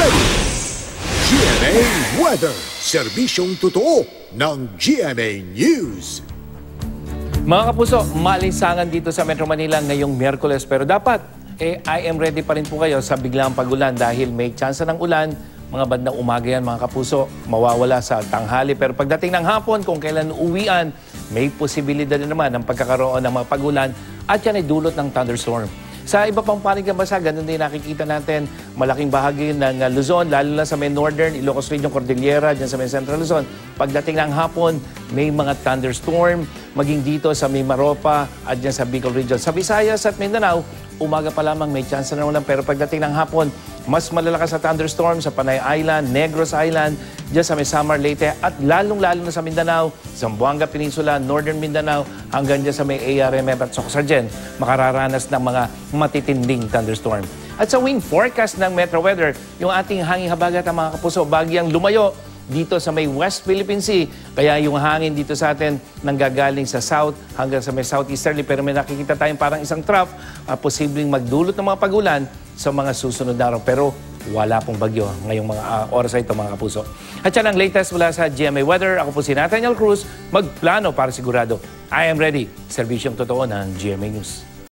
ready! GMA Weather, serbisyong totoo ng GMA News. Mga kapuso, malinsangan dito sa Metro Manila ngayong Miyerkules. Pero dapat, I am ready pa rin po kayo sa biglang pagulan dahil may tsansa ng ulan. Mga bandang umaga yan, mga kapuso, mawawala sa tanghali. Pero pagdating ng hapon, kung kailan uwian, may posibilidad na naman ng pagkakaroon ng mga pagulan at yan ay dulot ng thunderstorm. Sa iba pang panig ng bansa, ganun din nakikita natin malaking bahagi ng Luzon, lalo na sa may Northern, Ilocos Region, Cordillera, dyan sa may Central Luzon. Pagdating ng hapon, may mga thunderstorm, maging dito sa may Maropa at dyan sa Bicol Region. Sa Visayas at Mindanao, umaga pa lamang may chance na ulan, pero pagdating ng hapon, mas malalakas sa thunderstorm sa Panay Island, Negros Island, dyan sa may Samar, Leyte, at lalong-lalo na sa Mindanao, Zamboanga Peninsula, Northern Mindanao, hanggang dyan sa may ARMM at Soxargen, makararanas ng mga matitinding thunderstorm. At sa wind forecast ng Metro Weather, yung ating hanging habagat ng mga kapuso, bagyang lumayo dito sa may West Philippine Sea. Kaya yung hangin dito sa atin nanggagaling sa south hanggang sa may southeasterly. Pero may nakikita tayong parang isang trough, posibleng magdulot ng mga pagulan sa mga susunod na araw. Pero wala pong bagyo ngayong mga oras na ito, mga kapuso. At yan ang latest mula sa GMA Weather. Ako po si Nathaniel Cruz, magplano para sigurado. I am ready. Serbisyong totoo ng GMA News.